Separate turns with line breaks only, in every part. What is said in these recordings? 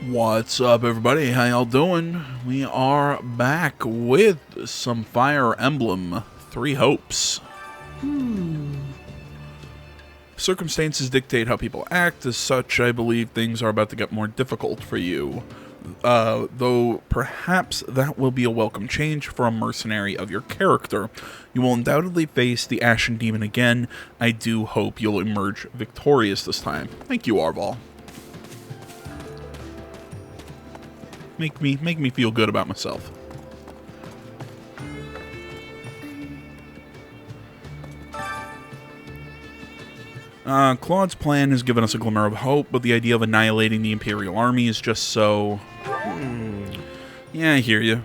What's up, everybody? How y'all doing? We are back with some Fire Emblem Three Hopes. Circumstances dictate how people act. As such, I believe things are about to get more difficult for you. Though perhaps that will be a welcome change for a mercenary of your character. You will undoubtedly face the Ashen Demon again. I do hope you'll emerge victorious this time. Thank you, Arval. Make me feel good about myself. Claude's plan has given us a glimmer of hope, but the idea of annihilating the Imperial Army is just so... Yeah, I hear you.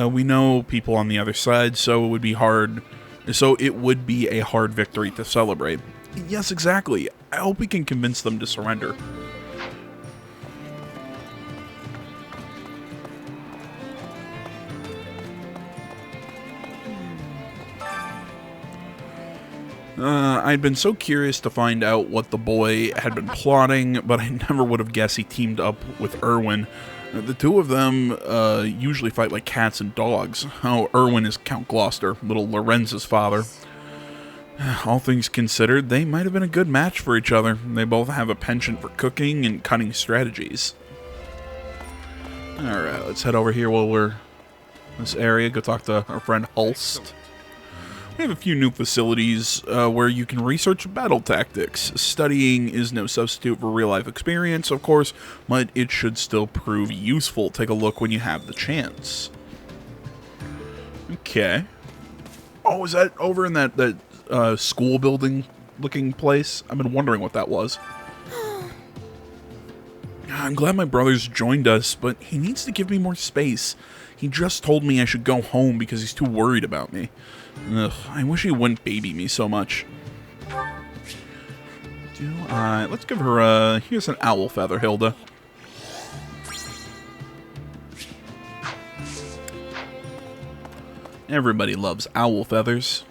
We know people on the other side, so it would be hard... So it would be a hard victory to celebrate. Yes, exactly. I hope we can convince them to surrender. I'd been so curious to find out what the boy had been plotting, but I never would have guessed he teamed up with Erwin. The two of them usually fight like cats and dogs. Oh, Erwin is Count Gloucester, little Lorenz's father. All things considered, they might have been a good match for each other. They both have a penchant for cooking and cunning strategies. Alright, let's head over here while we're in this area. Go talk to our friend Hulst. We have a few new facilities where you can research battle tactics. Studying is no substitute for real-life experience, of course, but it should still prove useful. Take a look when you have the chance. Okay. Oh, is that over in that school building looking place? I've been wondering what that was. I'm glad my brother's joined us, but he needs to give me more space. He just told me I should go home because he's too worried about me. Ugh, I wish he wouldn't baby me so much. Let's give her here's an owl feather, Hilda. Everybody loves owl feathers.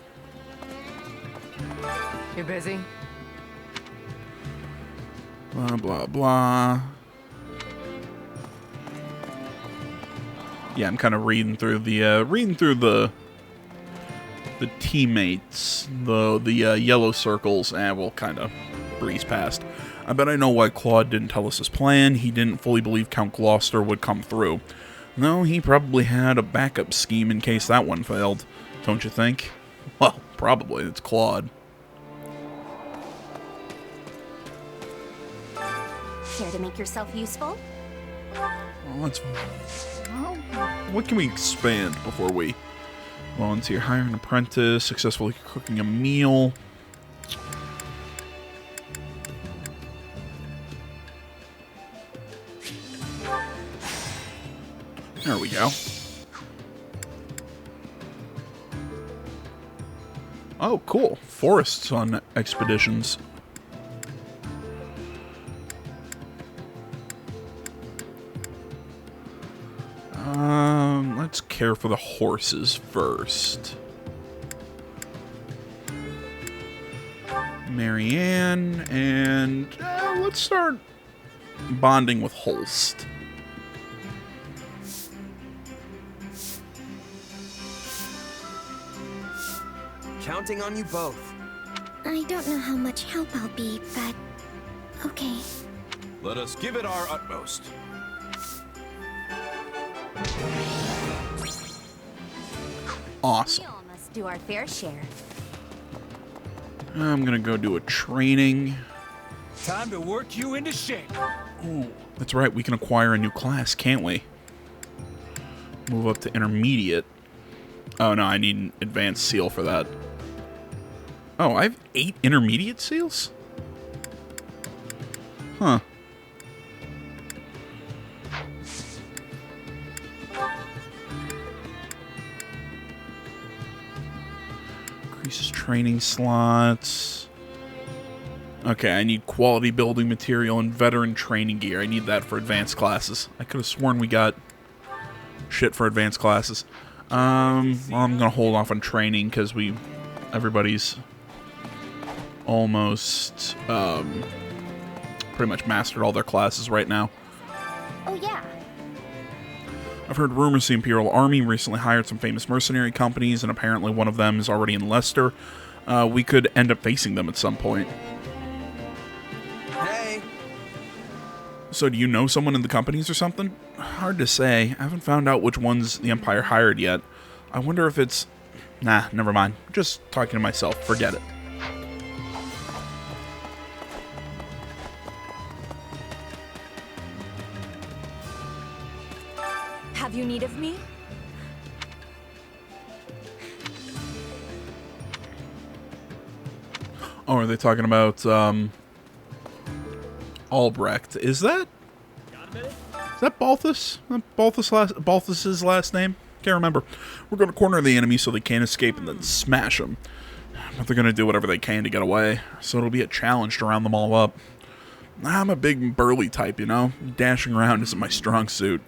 You busy?
Blah, blah, blah. Yeah, I'm kind of reading through the teammates, the yellow circles, and we'll kind of breeze past. I bet I know why Claude didn't tell us his plan. He didn't fully believe Count Gloucester would come through. No, he probably had a backup scheme in case that one failed. Don't you think? Well, probably. It's Claude.
Care to make yourself useful?
What can we expand before we... Volunteer, hire an apprentice, successfully cooking a meal. There we go. Oh, cool. Forests on expeditions. Let's care for the horses first. Marianne, and let's start bonding with Holst.
Counting on you both.
I don't know how much help I'll be, but okay.
Let us give it our utmost.
Awesome.
We all must do our fair share.
I'm gonna go do a training.
Time to work you into shape.
Ooh, that's right, we can acquire a new class, can't we? Move up to intermediate. Oh no, I need an advanced seal for that. Oh, I have 8 intermediate seals? Huh. Increases training slots. Okay, I need quality building material and veteran training gear. I need that for advanced classes. I could have sworn we got shit for advanced classes. Well, I'm gonna hold off on training because everybody's almost pretty much mastered all their classes right now.
Oh yeah.
I've heard rumors the Imperial Army recently hired some famous mercenary companies, and apparently one of them is already in Leicester. We could end up facing them at some point.
Hey!
So do you know someone in the companies or something? Hard to say. I haven't found out which ones the Empire hired yet. I wonder if it's... Nah, never mind. Just talking to myself. Forget it.
Have you need of me?
Oh, are they talking about, Albrecht? Is that Balthus? Balthus's last name? Can't remember. We're going to corner the enemy so they can't escape and then smash them. But they're going to do whatever they can to get away, so it'll be a challenge to round them all up. I'm a big burly type, you know? Dashing around isn't my strong suit.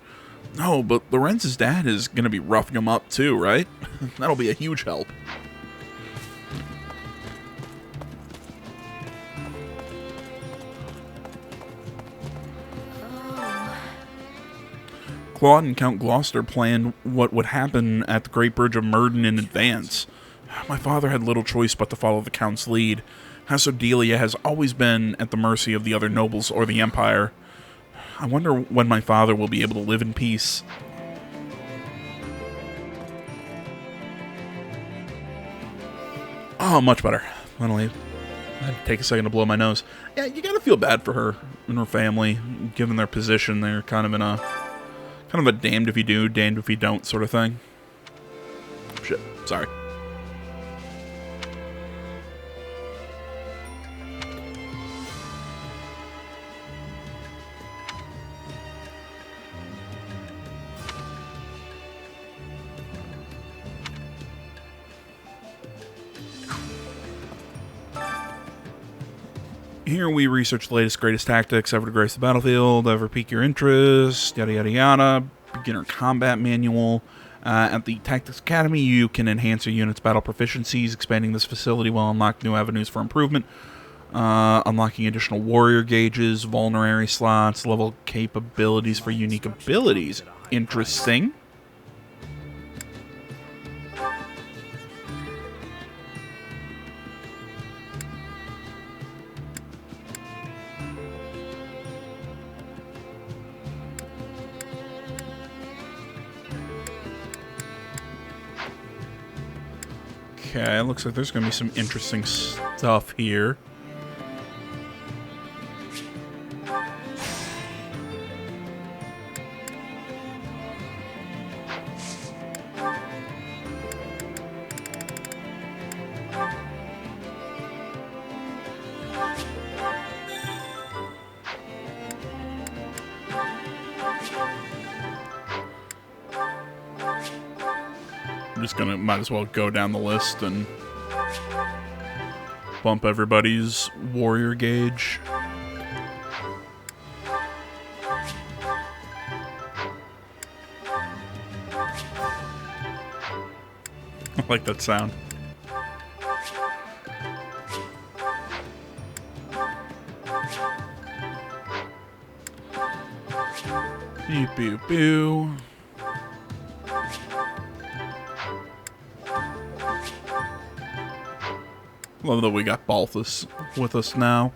No, but Lorenz's dad is going to be roughing him up too, right? That'll be a huge help. Claude and Count Gloucester planned what would happen at the Great Bridge of Murden in advance. My father had little choice but to follow the Count's lead. House Delia has always been at the mercy of the other nobles or the Empire. I wonder when my father will be able to live in peace. Oh, much better. Finally. I had to take a second to blow my nose. Yeah, you gotta feel bad for her and her family, given their position. They're kind of a damned if you do, damned if you don't sort of thing. Shit, sorry. Here we research the latest, greatest tactics ever to grace the battlefield, ever pique your interest, yada yada yada. Beginner combat manual. At the Tactics Academy, you can enhance your unit's battle proficiencies. Expanding this facility will unlock new avenues for improvement. Unlocking additional warrior gauges, vulnerary slots, level capabilities for unique abilities. Interesting. Okay, looks like there's going to be some interesting stuff here. I'm just gonna, might as well go down the list and bump everybody's warrior gauge. I like that sound. Pew pew pew. Love that we got Balthus with us now.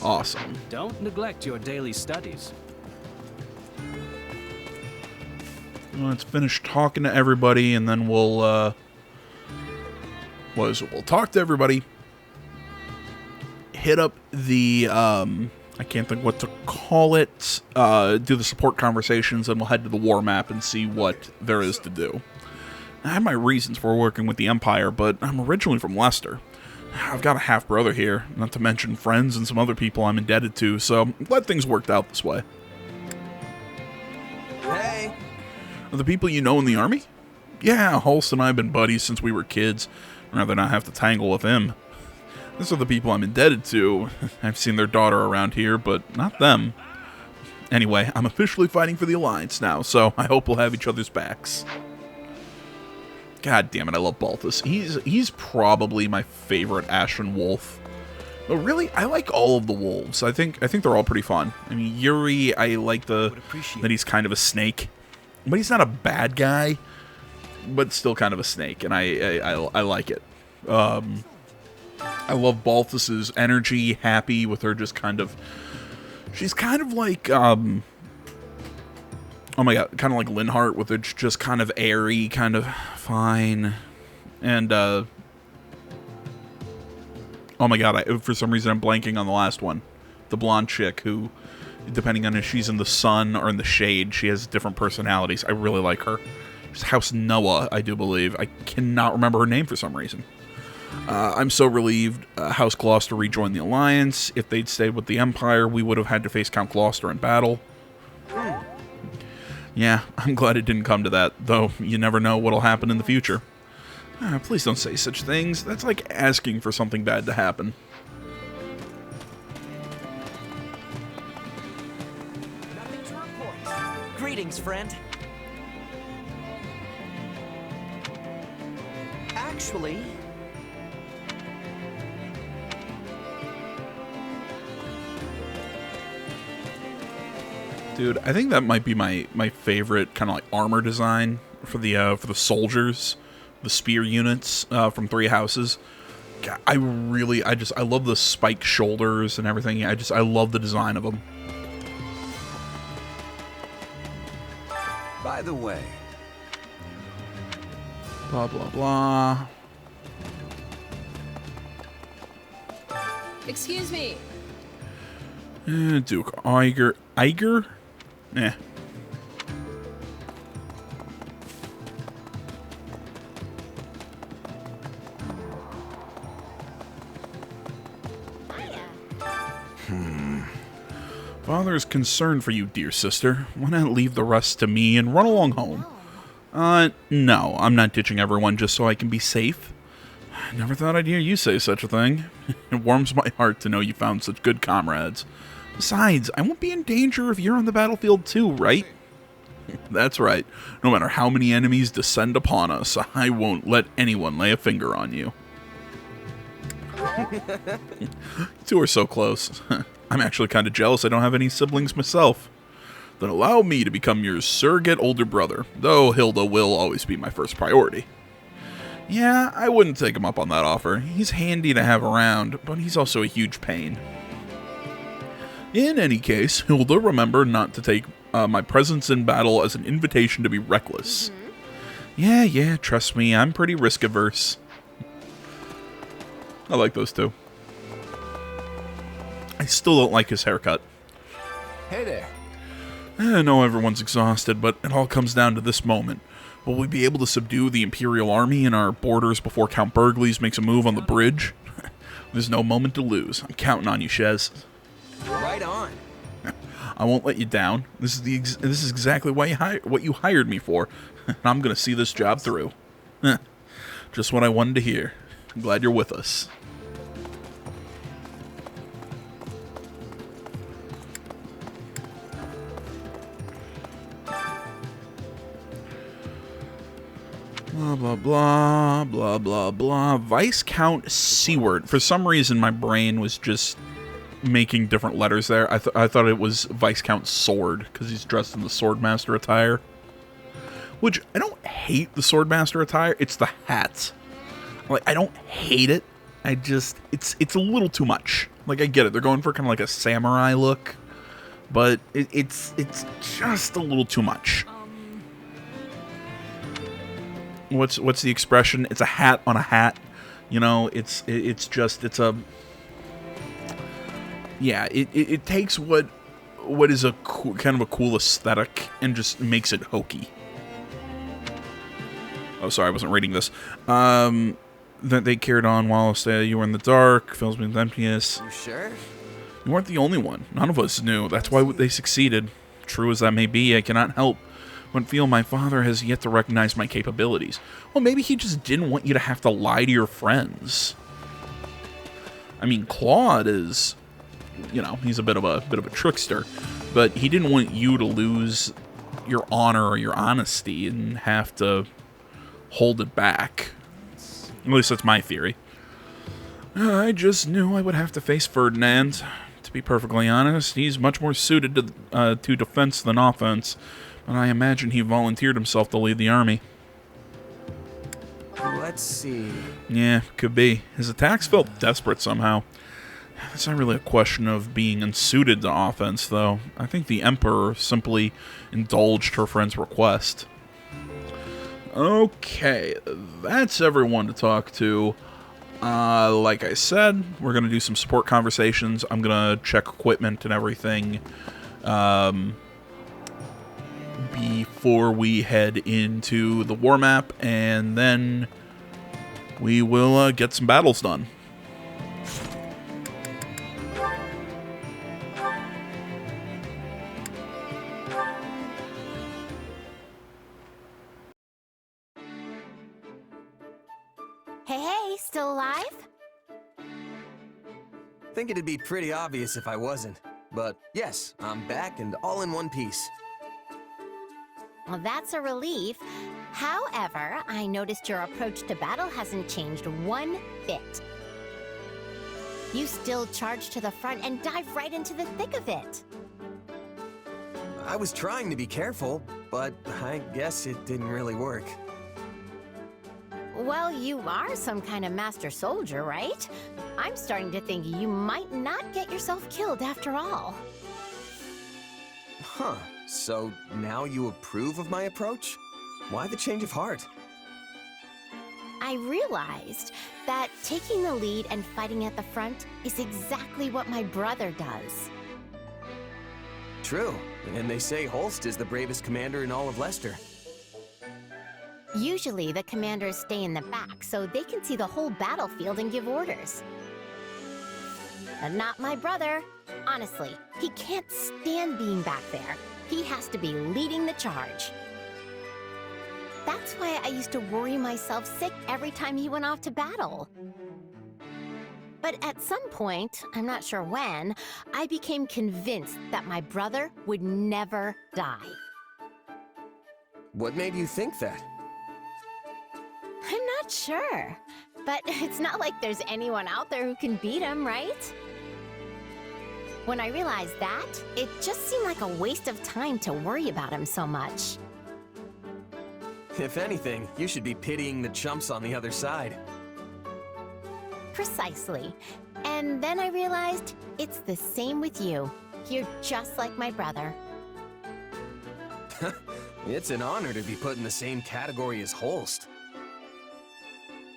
Awesome.
Don't neglect your daily studies.
Let's finish talking to everybody, and then we'll we'll talk to everybody. Hit up the I can't think what to call it. Do the support conversations, and we'll head to the war map and see what there is to do. I have my reasons for working with the Empire, but I'm originally from Leicester. I've got a half-brother here, not to mention friends and some other people I'm indebted to, so I'm glad things worked out this way.
Hey!
Are the people you know in the army? Yeah, Holst and I have been buddies since we were kids. I'd rather not have to tangle with him. These are the people I'm indebted to. I've seen their daughter around here, but not them. Anyway, I'm officially fighting for the Alliance now, so I hope we'll have each other's backs. God damn it, I love Balthus. He's probably my favorite Ashen Wolf. But really, I like all of the wolves. I think they're all pretty fun. I mean, Yuri, I like that he's kind of a snake, but he's not a bad guy, but still kind of a snake, and I like it. I love Balthus's energy, happy with her just kind of... She's kind of like, oh my god, kind of like Linhardt with it just kind of airy, kind of fine. And, oh my god, for some reason I'm blanking on the last one. The blonde chick who, depending on if she's in the sun or in the shade, she has different personalities. I really like her. It's House Noah, I do believe. I cannot remember her name for some reason. I'm so relieved House Gloucester rejoined the Alliance. If they'd stayed with the Empire, we would have had to face Count Gloucester in battle. Yeah, I'm glad it didn't come to that, though you never know what'll happen in the future. Please don't say such things. That's like asking for something bad to happen.
Nothing to report. Greetings, friend. Actually...
Dude, I think that might be my favorite kind of like armor design for the soldiers, the spear units from Three Houses. God, I love the spiked shoulders and everything. I love the design of them.
By the way,
Blah blah blah.
Excuse me.
Duke Iger. Eh. Father is concerned for you, dear sister. Why not leave the rest to me and run along home? No, I'm not ditching everyone just so I can be safe. I never thought I'd hear you say such a thing. It warms my heart to know you found such good comrades. Besides, I won't be in danger if you're on the battlefield too, right? That's right. No matter how many enemies descend upon us, I won't let anyone lay a finger on you. You two are so close. I'm actually kind of jealous I don't have any siblings myself. Then allow me to become your surrogate older brother, though Hilda will always be my first priority. Yeah, I wouldn't take him up on that offer. He's handy to have around, but he's also a huge pain. In any case, Hilda, remember not to take my presence in battle as an invitation to be reckless. Yeah, trust me, I'm pretty risk-averse. I like those two. I still don't like his haircut.
hey there.
I know everyone's exhausted, but it all comes down to this moment. Will we be able to subdue the Imperial Army in our borders before Count Burgles makes a move on the bridge? There's no moment to lose. I'm counting on you, Shez.
Right on.
I won't let you down. This is exactly what you hired me for. I'm gonna see this job through. Just what I wanted to hear. I'm glad you're with us. Blah, blah, blah, blah, blah, blah. Vice Count Seward. For some reason, my brain was just making different letters there. I thought it was Viscount Sword, because he's dressed in the Swordmaster attire. Which, I don't hate the Swordmaster attire, it's the hat. Like, I don't hate it, I just, it's a little too much. Like, I get it, they're going for kind of like a samurai look, but it's just a little too much. What's the expression? It's a hat on a hat. You know, it's a... Yeah, it takes what is a kind of a cool aesthetic and just makes it hokey. Oh, sorry, I wasn't reading this. That they carried on while you were in the dark, fills me with emptiness.
You sure?
You weren't the only one. None of us knew. That's why they succeeded. True as that may be, I cannot help but feel my father has yet to recognize my capabilities. Well, maybe he just didn't want you to have to lie to your friends. I mean, Claude is, you know, he's a bit of a trickster, but he didn't want you to lose your honor or your honesty and have to hold it back. At least that's my theory. I just knew I would have to face Ferdinand. To be perfectly honest, he's much more suited to defense than offense, but I imagine he volunteered himself to lead the army.
Let's see.
Yeah, could be. His attacks felt desperate somehow. It's not really a question of being unsuited to offense, though. I think the Emperor simply indulged her friend's request. Okay, that's everyone to talk to. Like I said, we're going to do some support conversations. I'm going to check equipment and everything before we head into the war map, and then we will get some battles done.
Hey, still alive?
Think it'd be pretty obvious if I wasn't. But yes, I'm back and all in one piece.
Well, that's a relief. However, I noticed your approach to battle hasn't changed one bit. You still charge to the front and dive right into the thick of it.
I was trying to be careful, but I guess it didn't really work.
Well, you are some kind of master soldier, right? I'm starting to think you might not get yourself killed after all.
Huh, so now you approve of my approach? Why the change of heart?
I realized that taking the lead and fighting at the front is exactly what my brother does.
True, and they say Holst is the bravest commander in all of Leicester.
Usually, the commanders stay in the back so they can see the whole battlefield and give orders. But not my brother. Honestly, he can't stand being back there. He has to be leading the charge. That's why I used to worry myself sick every time he went off to battle. But at some point, I'm not sure when, I became convinced that my brother would never die.
What made you think that?
I'm not sure, but it's not like there's anyone out there who can beat him, right? When I realized that, it just seemed like a waste of time to worry about him so much.
If anything, you should be pitying the chumps on the other side.
Precisely. And then I realized it's the same with you. You're just like my brother.
It's an honor to be put in the same category as Holst.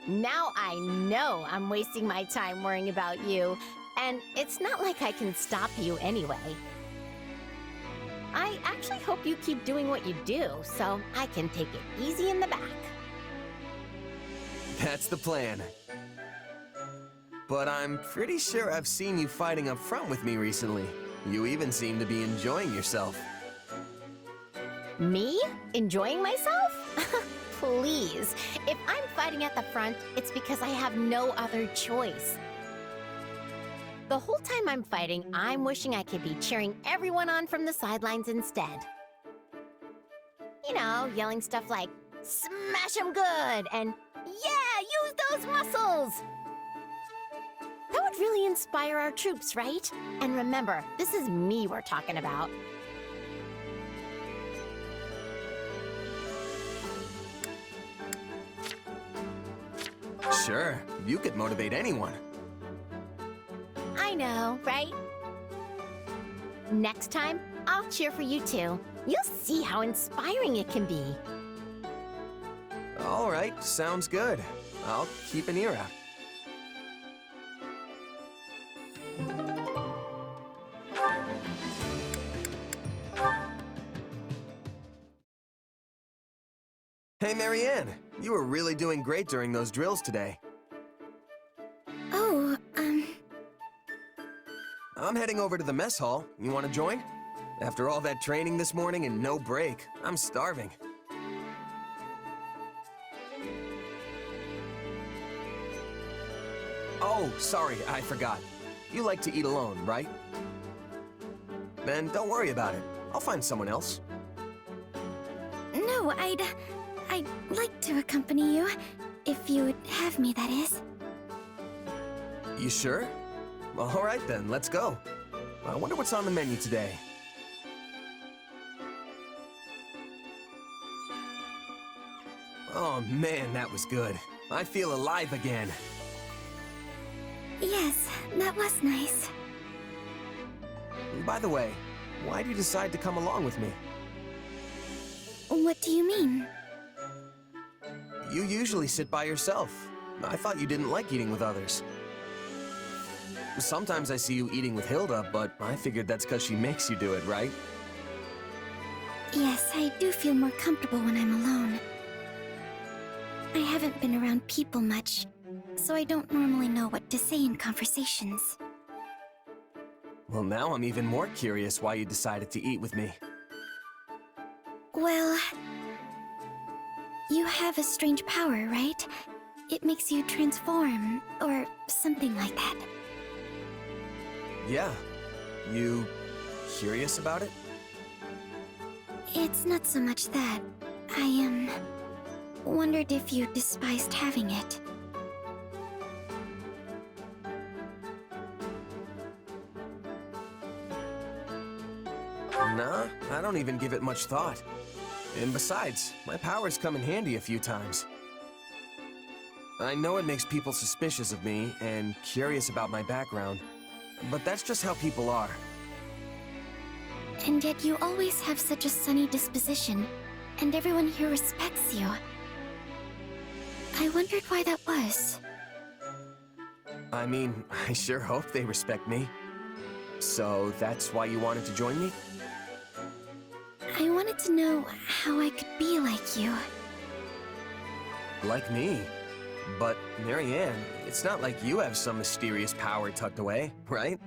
Now I know I'm wasting my time worrying about you, and it's not like I can stop you anyway. I actually hope you keep doing what you do, so I can take it easy in the back.
That's the plan. But I'm pretty sure I've seen you fighting up front with me recently. You even seem to be enjoying yourself.
Me? Enjoying myself? Please. If I'm fighting at the front, it's because I have no other choice. The whole time I'm fighting, I'm wishing I could be cheering everyone on from the sidelines instead. You know, yelling stuff like, "Smash 'em good!" and "Yeah, use those muscles!" That would really inspire our troops, right? And remember, this is me we're talking about.
Sure, you could motivate anyone.
I know, right? Next time, I'll cheer for you too. You'll see how inspiring it can be.
All right, sounds good. I'll keep an ear out. Hey, Marianne, you were really doing great during those drills today.
Oh,
I'm heading over to the mess hall. You want to join? After all that training this morning and no break, I'm starving. Oh, sorry, I forgot. You like to eat alone, right? Then don't worry about it. I'll find someone else.
no, I'd like to accompany you. If you would have me, that is.
You sure? All right then, let's go. I wonder what's on the menu today. Oh man, that was good. I feel alive again.
Yes, that was nice.
By the way, why do you decide to come along with me?
What do you mean?
You usually sit by yourself. I thought you didn't like eating with others. Sometimes I see you eating with Hilda, but I figured that's because she makes you do it, right?
Yes, I do feel more comfortable when I'm alone. I haven't been around people much, so I don't normally know what to say in conversations.
Well, now I'm even more curious why you decided to eat with me.
Well, you have a strange power, right? It makes you transform, or something like that.
Yeah. You curious about it?
It's not so much that. I, wondered if you despised having it.
Nah, I don't even give it much thought. And besides, my powers come in handy a few times. I know it makes people suspicious of me and curious about my background, but that's just how people are.
And yet you always have such a sunny disposition, and everyone here respects you. I wondered why that was.
I mean, I sure hope they respect me. So that's why you wanted to join me?
I wanted to know how I could be like you.
Like me. But, Marianne, it's not like you have some mysterious power tucked away, right?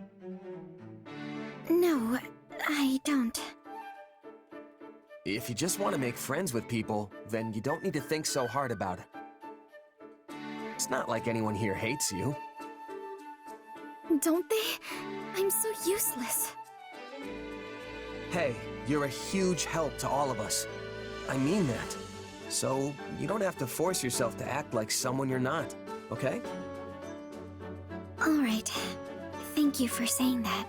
No, I don't.
If you just want to make friends with people, then you don't need to think so hard about it. It's not like anyone here hates you.
Don't they? I'm so useless.
Hey, you're a huge help to all of us. I mean that. So, you don't have to force yourself to act like someone you're not, okay?
All right. Thank you for saying that.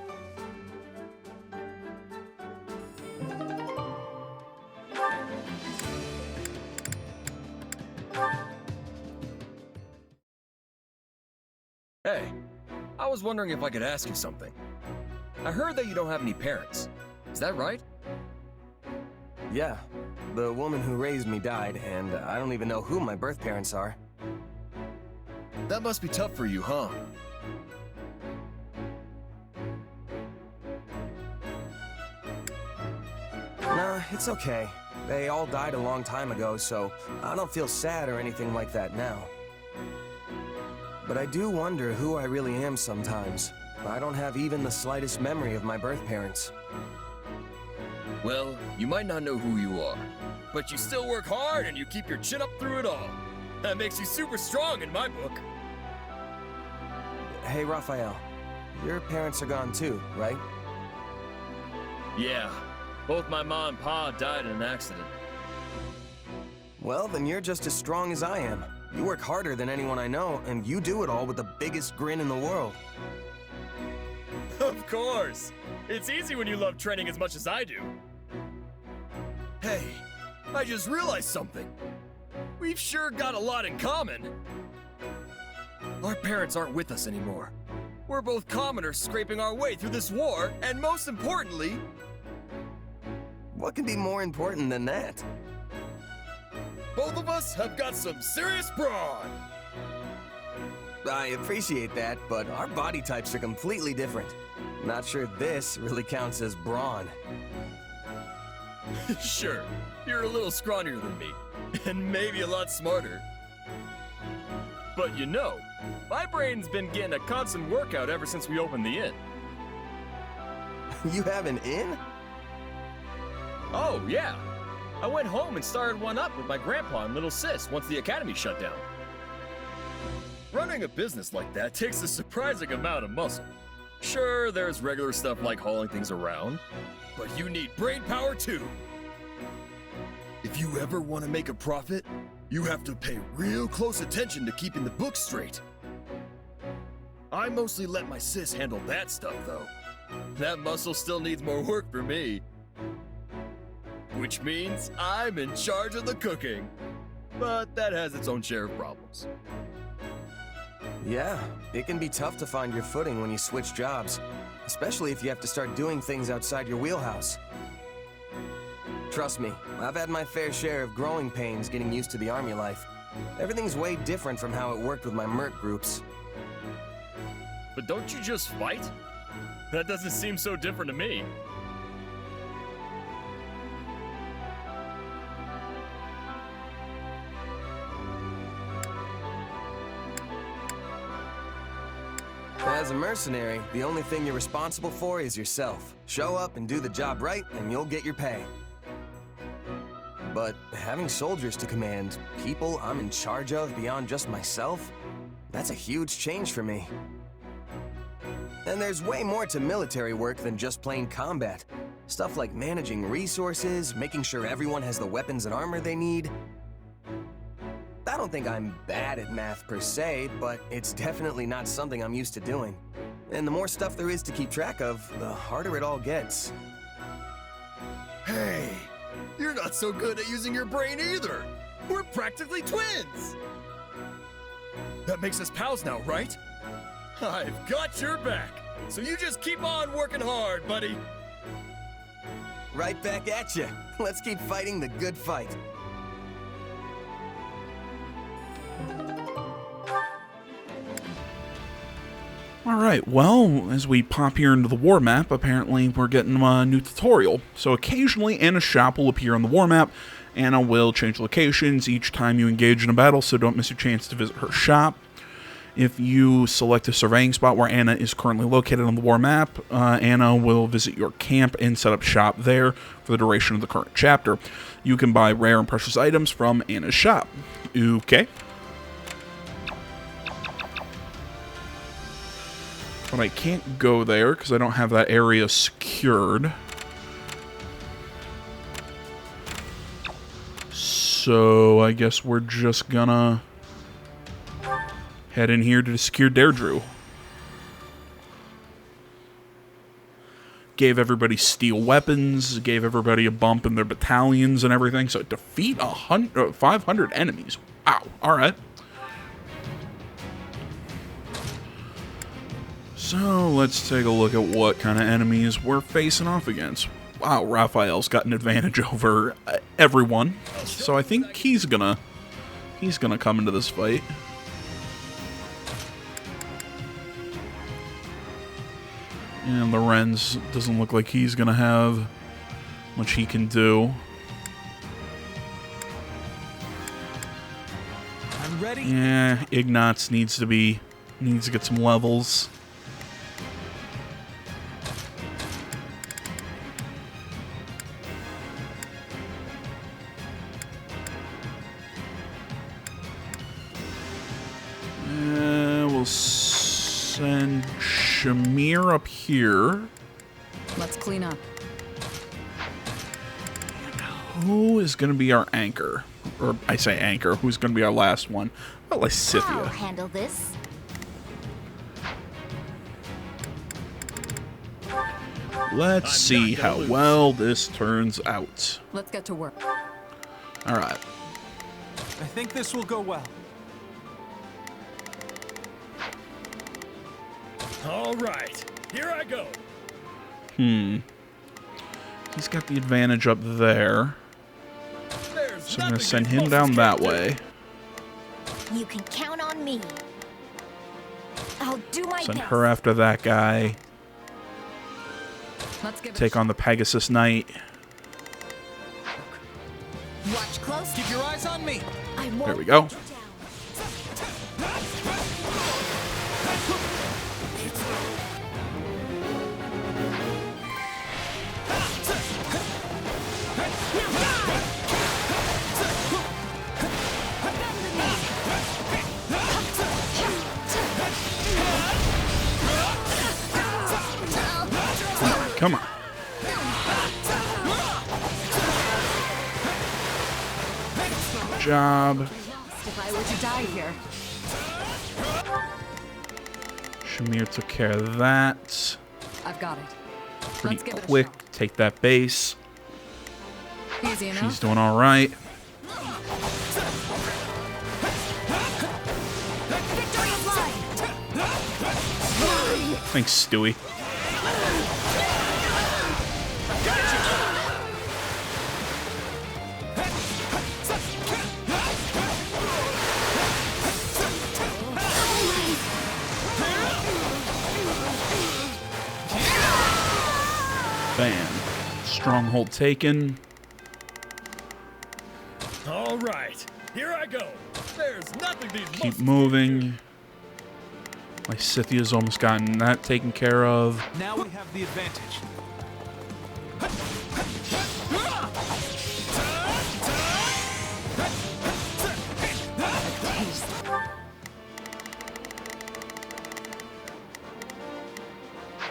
Hey, I was wondering if I could ask you something. I heard that you don't have any parents. Is that right?
Yeah. The woman who raised me died, and I don't even know who my birth parents are.
That must be tough for you, huh?
Nah, it's okay. They all died a long time ago, so I don't feel sad or anything like that now. But I do wonder who I really am sometimes. I don't have even the slightest memory of my birth parents.
Well, you might not know who you are, but you still work hard and you keep your chin up through it all. That makes you super strong in my book.
Hey, Raphael. Your parents are gone too, right?
Yeah, both my mom and pa died in an accident.
Well, then you're just as strong as I am. You work harder than anyone I know, and you do it all with the biggest grin in the world.
Of course! It's easy when you love training as much as I do. Hey, I just realized something. We've sure got a lot in common. Our parents aren't with us anymore. We're both commoners scraping our way through this war, and most importantly...
What can be more important than that?
both of us have got some serious brawn!
I appreciate that, but our body types are completely different. Not sure this really counts as brawn.
Sure, you're a little scrawnier than me, and maybe a lot smarter. But you know, my brain's been getting a constant workout ever since we opened the inn.
You have an inn?
Oh, yeah. I went home and started one up with my grandpa and little sis once the academy shut down. Running a business like that takes a surprising amount of muscle. Sure, there's regular stuff like hauling things around, but you need brain power too. If you ever want to make a profit, you have to pay real close attention to keeping the books straight. I mostly let my sis handle that stuff, though. That muscle still needs more work for me. Which means I'm in charge of the cooking. But that has its own share of problems.
Yeah, it can be tough to find your footing when you switch jobs, especially if you have to start doing things outside your wheelhouse. Trust me, I've had my fair share of growing pains getting used to the army life. Everything's way different from how it worked with my merc groups.
But don't you just fight? That doesn't seem so different to me.
As a mercenary, the only thing you're responsible for is yourself. Show up and do the job right, and you'll get your pay. But having soldiers to command, people I'm in charge of beyond just myself, that's a huge change for me. And there's way more to military work than just plain combat. Stuff like managing resources, making sure everyone has the weapons and armor they need. I don't think I'm bad at math per se, but it's definitely not something I'm used to doing. And the more stuff there is to keep track of, the harder it all gets.
Hey, you're not so good at using your brain either. We're practically twins. That makes us pals now, right? I've got your back. So you just keep on working hard, buddy.
Right back at you. Let's keep fighting the good fight.
Alright, well, as we pop here into the war map, apparently we're getting a new tutorial. So occasionally Anna's shop will appear on the war map. Anna will change locations each time you engage in a battle, so don't miss your chance to visit her shop. If you select a surveying spot where Anna is currently located on the war map, Anna will visit your camp and set up shop there for the duration of the current chapter. You can buy rare and precious items from Anna's shop. Okay. But I can't go there because I don't have that area secured. So I guess we're just gonna head in here to the secure Deirdre. Gave everybody steel weapons, gave everybody a bump in their battalions and everything. So defeat 500 enemies. Wow, alright. So let's take a look at what kind of enemies we're facing off against. Wow, Raphael's got an advantage over everyone. So I think he's gonna come into this fight. And Lorenz doesn't look like he's gonna have much he can do.
I'm ready.
Yeah, Ignatz needs to get some levels. We'll send Shamir up here.
Let's clean up.
Who is going to be our anchor? Or I say anchor. Who's going to be our last one? Well,
I'll
Lysithia.
handle this.
Let's see how well this turns out.
Let's get to work.
All right.
I think this will go well.
All right, here I go.
He's got the advantage up there.
There's
So I'm going to
nothing
send
these
him
bosses
down
can't
that
do.
way.
You can count on me. I'll do my
Send
best.
her after that guy.
Let's give
Take on the Pegasus Knight.
Watch close.
Keep your eyes on me.
I won't
There we go.
let you down.
Come on. Good job.
If I were to die here.
Shamir took care of that.
I've got it.
Pretty
Let's give it a
quick.
shot.
Take that base.
Easy enough.
She's doing all right.
Victory is mine!
Thanks, Stewie. Bam. Stronghold taken.
All right, here I go. There's nothing these
Keep
muscles
moving. My Scythia's almost gotten that taken care of.
Now we have the advantage.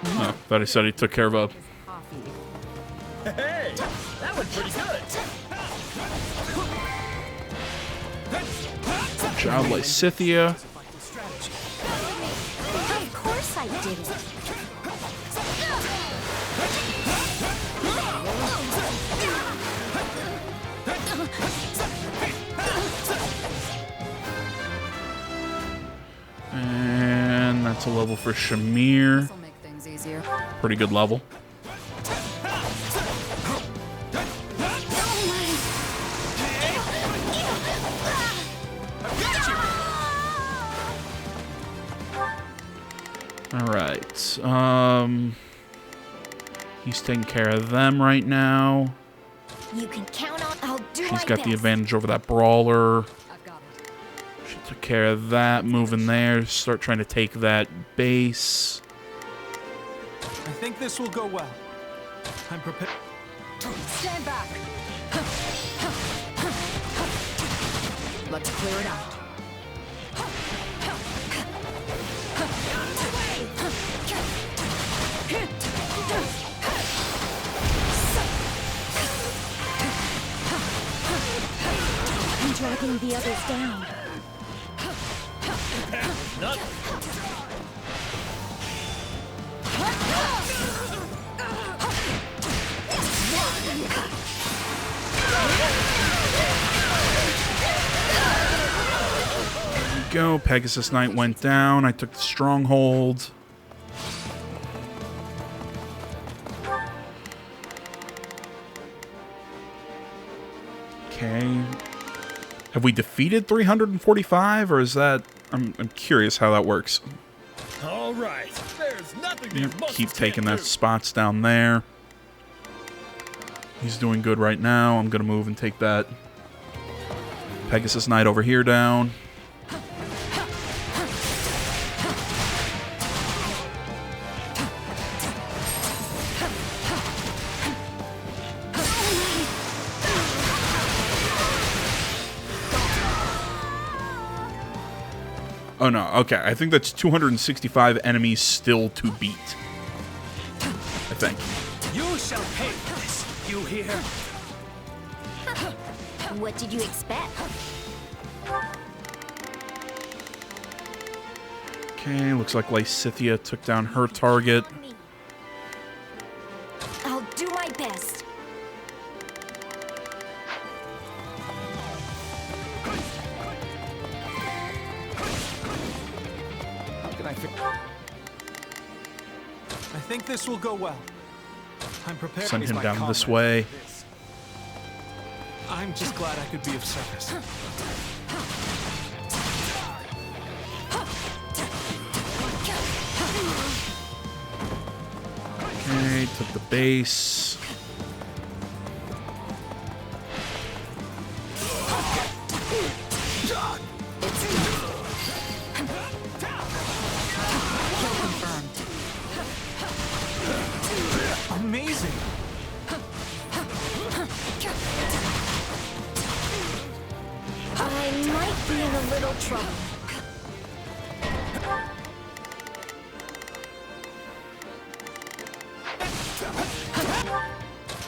Oh, thought he said he took care of a...
Hey, that was pretty good.
Good job, Lysithia.
Of course I did it.
And that's a level for Shamir.
This'll make things easier.
Pretty good level. Alright. He's taking care of them right now.
You can count on I'll do
She's
my
got
best.
the advantage over that brawler.
I've got it.
She took care of that. Moving there. Start trying to take that base.
I think this will go well. I'm prepared.
Stand back. Let's clear it out.
I'm dragging the others down.
There we go. Pegasus Knight went down. I took the stronghold. Okay. Have we defeated 345, or is that... I'm curious how that works.
All right, there's nothing these
Yep,
muscles
keep taking
can't
that
do.
spots down there. He's doing good right now. I'm going to move and take that Pegasus Knight over here down. Oh no, okay. I think that's 265 enemies still to beat. I think.
You shall pay for this. You hear?
What did you expect?
Okay, looks like Lysithia took down her target.
I'll do my best.
How can I fix? I think this will go well. I'm prepared.
Send
Is
him
my
down this
comrade
way.
for this. I'm just glad I could be of service.
Okay, took the base.
Kill confirmed.
Amazing.
I might be in a little trouble.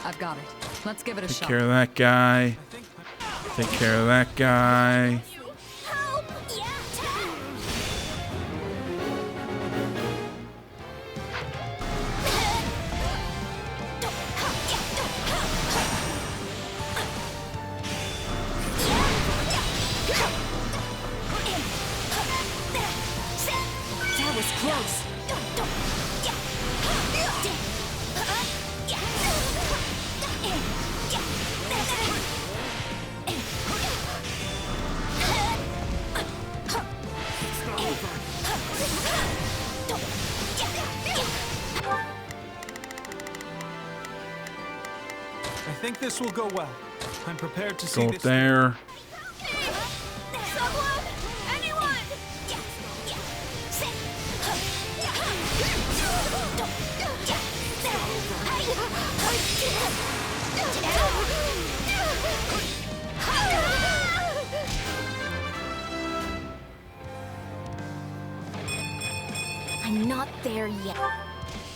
I've got it. Let's give it a
Take
shot.
care of that guy. Take care of that guy.
Help! Yeah!
I think this will go well. I'm prepared to see
Go up
this.
there.
Someone! Anyone! I'm not there yet.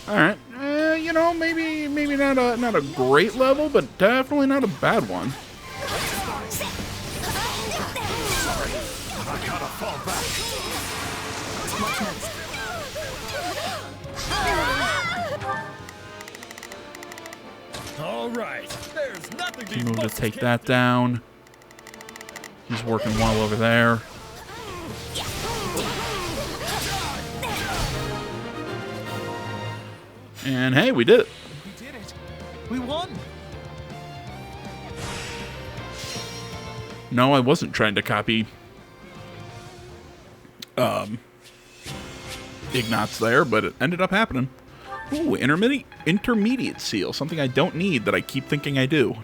All right. You know, maybe not a great level, but definitely not a bad one.
I gotta fall back.
What's next?
All right. There's nothing
Team move to take that down. He's working well over there. And hey, we did it.
We did it. We won.
No, I wasn't trying to copy Ignat's there, but it ended up happening. Ooh, intermediate seal, something I don't need that I keep thinking I do.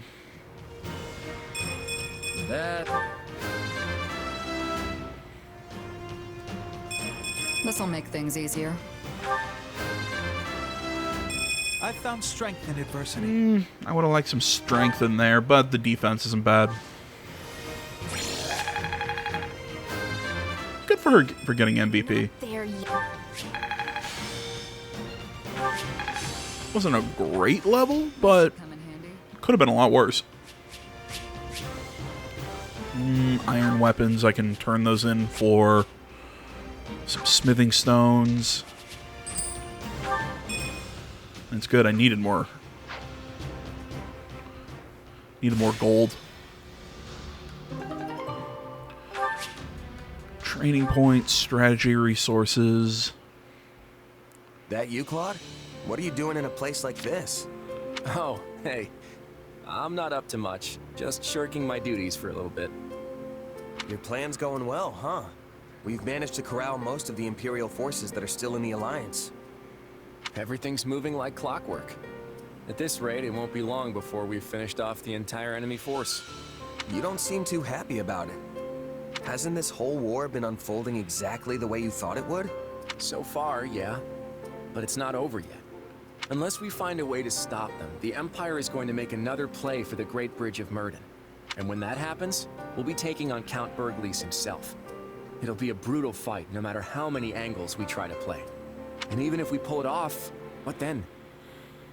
This'll make things easier.
I've found strength in adversity.
I would have liked some strength in there, but the defense isn't bad. Good for her for getting MVP.
There yet.
Wasn't a great level, but
Come in handy.
could have been a lot worse. Iron weapons, I can turn those in for some smithing stones. That's good. I needed more. Needed more gold. Training points, strategy resources.
That you, Claude? What are you doing in a place like this?
Oh, hey. I'm not up to much. Just shirking my duties for a little bit.
Your plan's going well, huh? We've managed to corral most of the Imperial forces that are still in the Alliance.
Everything's moving like clockwork. At this rate, it won't be long before we've finished off the entire enemy force.
You don't seem too happy about it. Hasn't this whole war been unfolding exactly the way you thought it would?
So far, yeah. But it's not over yet. Unless we find a way to stop them, the Empire is going to make another play for the Great Bridge of Murden. And when that happens, we'll be taking on Count Bergliez himself. It'll be a brutal fight, no matter how many angles we try to play. And even if we pull it off, what then?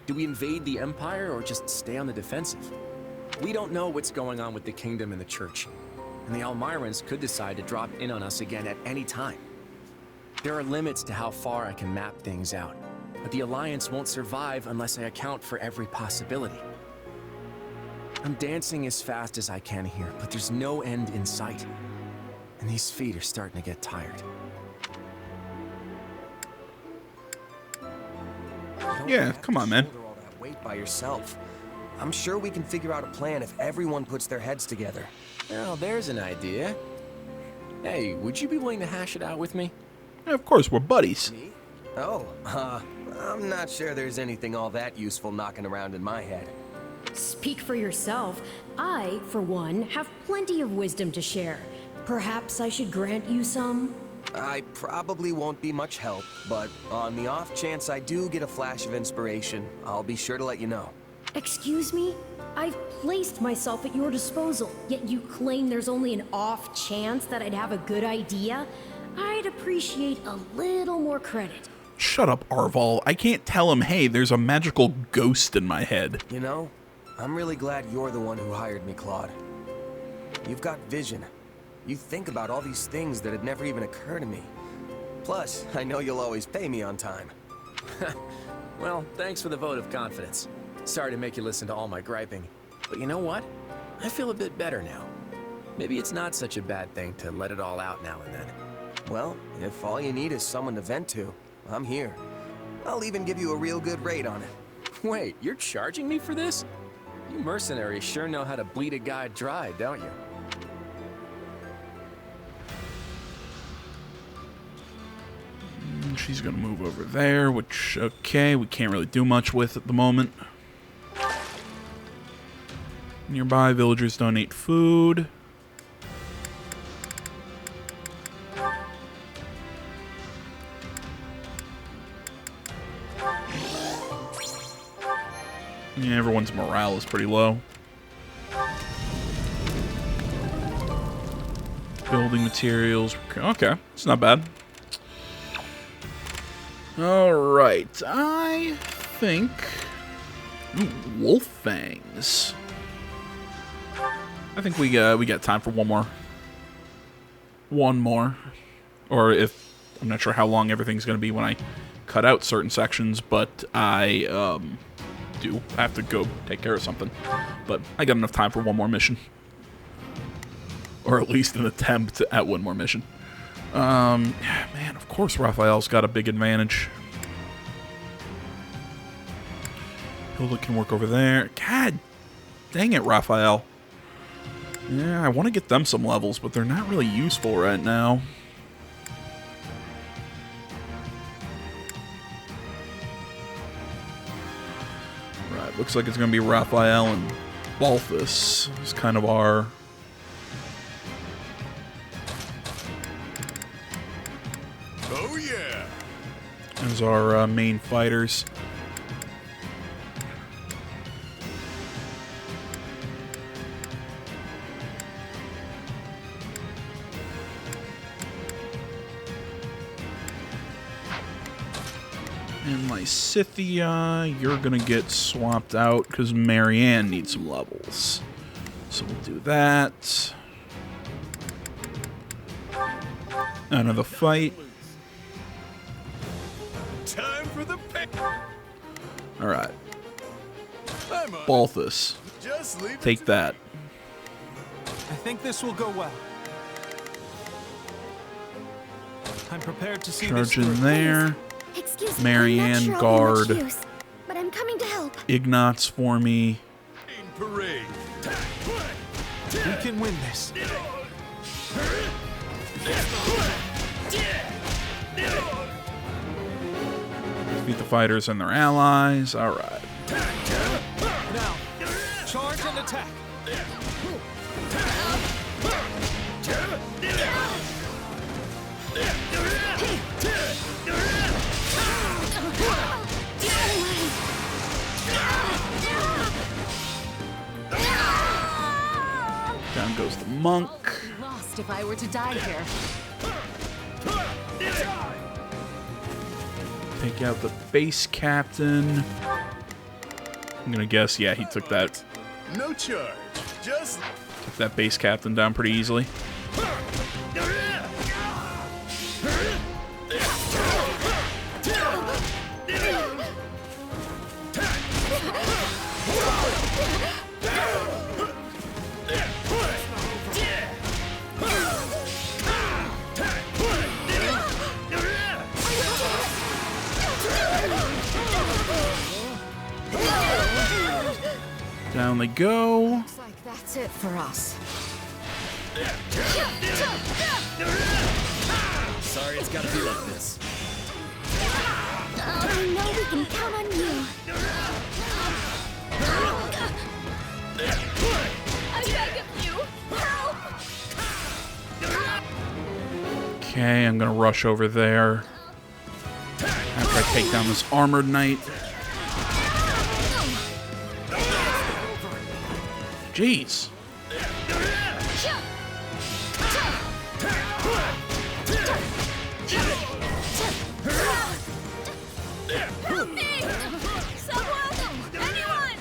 Do we invade the Empire or just stay on the defensive? We don't know what's going on with the Kingdom and the Church. And the Almirans could decide to drop in on us again at any time. There are limits to how far I can map things out. But the Alliance won't survive unless I account for every possibility. I'm dancing as fast as I can here, but there's no end in sight. And these feet are starting to get tired.
Yeah, come on, man.
Shoulder all that weight by yourself. I'm sure we can figure out a plan if everyone puts their heads together.
Well, there's an idea. Hey, would you be willing to hash it out with me?
Yeah, of course, we're buddies.
Me? Oh, I'm not sure there's anything all that useful knocking around in my head.
Speak for yourself. I, for one, have plenty of wisdom to share. Perhaps I should grant you some?
I probably won't be much help, but on the off chance I do get a flash of inspiration, I'll be sure to let you know.
Excuse me? I've placed myself at your disposal, yet you claim there's only an off chance that I'd have a good idea? I'd appreciate a little more credit.
Shut up, Arval. I can't tell him, hey, there's a magical ghost in my head.
You know, I'm really glad you're the one who hired me, Claude. You've got vision. You think about all these things that had never even occurred to me. Plus, I know you'll always pay me on time.
Well, thanks for the vote of confidence. Sorry to make you listen to all my griping, but you know what? I feel a bit better now. Maybe it's not such a bad thing to let it all out now and then.
Well, if all you need is someone to vent to, I'm here. I'll even give you a real good rate on it.
Wait, you're charging me for this? You mercenaries sure know how to bleed a guy dry, don't you?
She's gonna move over there, which, okay, we can't really do much with at the moment. Nearby villagers donate food. Yeah, everyone's morale is pretty low. Building materials. Okay, it's not bad. Alright, I think... Ooh, wolf fangs. I think we got time for one more. One more. Or if... I'm not sure how long everything's going to be when I cut out certain sections, but I do have to go take care of something. But I got enough time for one more mission. Or at least an attempt at one more mission. Man, of course Raphael's got a big advantage. Hilda can work over there. God dang it, Raphael. Yeah, I want to get them some levels, but they're not really useful right now. Right, looks like it's going to be Raphael and Balthus. It's kind of our...
Oh yeah!
As our main fighters. And Lysithia, you're gonna get swapped out because Marianne needs some levels. So we'll do that. Another fight.
Time for the
Alright. Balthus.
Just leave
Take that.
I think this will go well. I'm prepared to see this
Charge in
through.
there.
Excuse me,
Marianne,
I'm not sure
guard.
I'll be much use, but I'm coming to help.
Ignatz for me.
parade.
We can win this.
Defeat the fighters and their allies. Alright.
Now, charge and attack.
Down goes the monk.
Lost if I were to die here.
Take out the base captain. I'm gonna guess, yeah, he took that
No charge. Just
took that base captain down pretty easily. Down they go.
Looks like that's it for us.
Sorry, it's gotta be like this.
I know we can count on you. I beg of you, help!
Okay, I'm gonna rush over there. After I take down this armored knight. Jeez.
Help me! Someone! Anyone!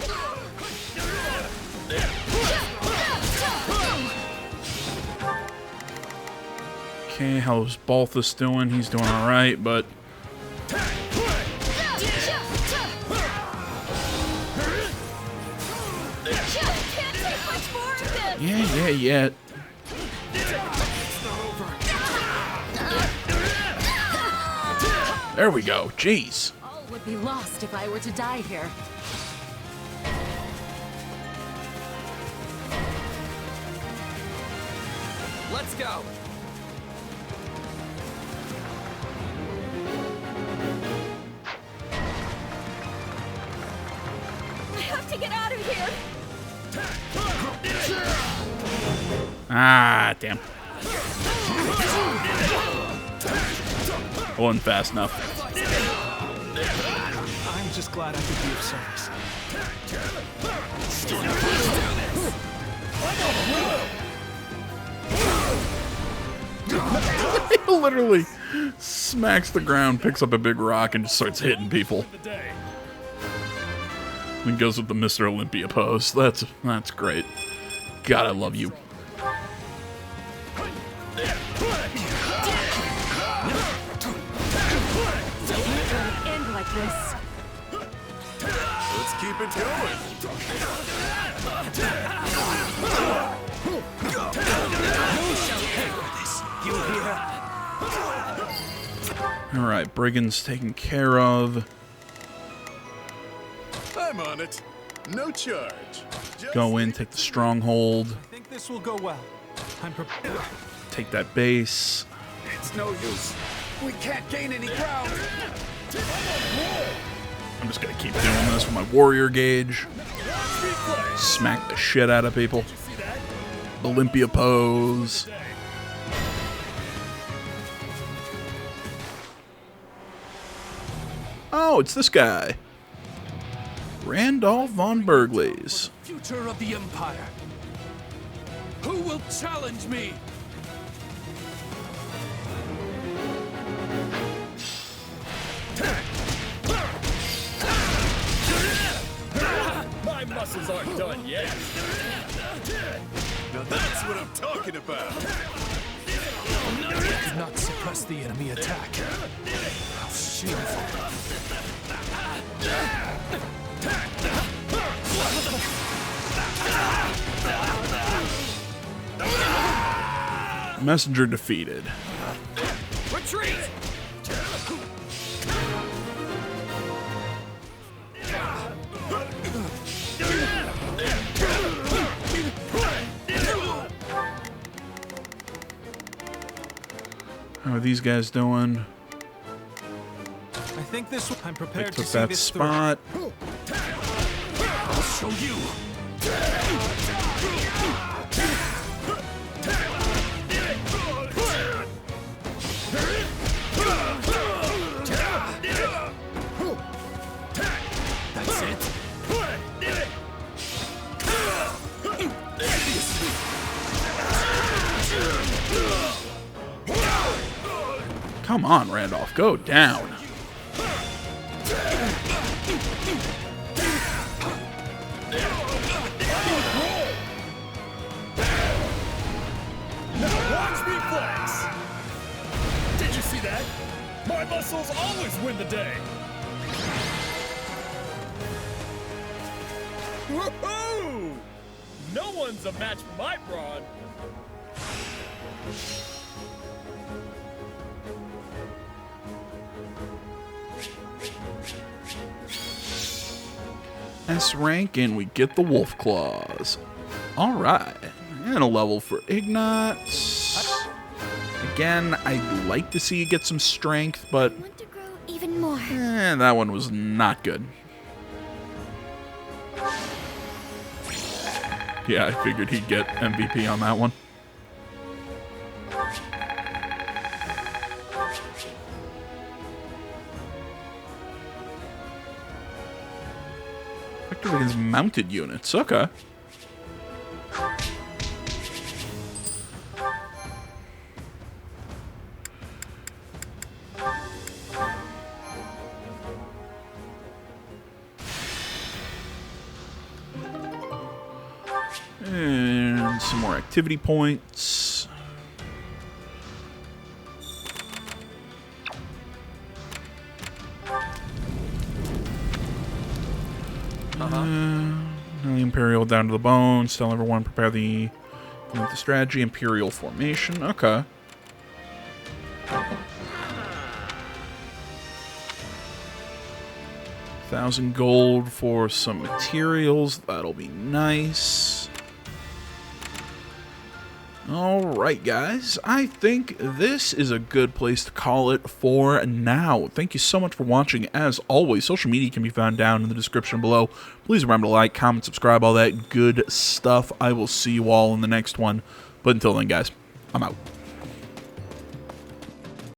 Okay, how's Balthus doing? He's doing alright, but... Yeah. There we go. Jeez.
All would be lost if I were to die here.
Let's go.
I have to get out of here!
Ah, damn. I wasn't fast enough.
I'm just glad I could be of service.
He literally smacks the ground, picks up a big rock, and just starts hitting people. And goes with the Mr. Olympia pose. That's great. God, I love you.
End like this.
Let's keep it going.
Alright, Brigand's taken care of.
I'm on it. No charge. Just
Go in, take the stronghold,
I think this will go well. I'm prepared.
take that base.
It's no use. We can't gain any ground.
I'm just gonna keep doing this with my warrior gauge. Smack the shit out of people. Olympia pose. Oh, it's this guy. Randolph von Burgleys.
Future of the Empire. Who will challenge me?
My muscles aren't done yet.
Now that's what I'm talking about.
Did not suppress the enemy attack. How shameful.
Messenger defeated.
Retreat!
How are these guys doing?
I think this. I'm
They
prepared to
took
see
that
this
spot.
I'll show you.
That's it.
Come on, Randolph, go down.
Watch me flex! Did you see that? My muscles always win the day! Woohoo! No one's a match for my brawn!
S rank and we get the wolf claws. Alright. And a level for Ignatz. Again, I'd like to see you get some strength, but
I want to grow even more.
that one was not good. Yeah, I figured he'd get MVP on that one. Activate against mounted units. Okay. And some more activity points. The Imperial down to the bones. Tell everyone prepare the strategy. Imperial formation. Okay. $1,000 gold for some materials. That'll be nice. Alright guys, I think this is a good place to call it for now. Thank you so much for watching. As always, social media can be found down in the description below. Please remember to like, comment, subscribe, all that good stuff. I will see you all in the next one. But until then guys, I'm out.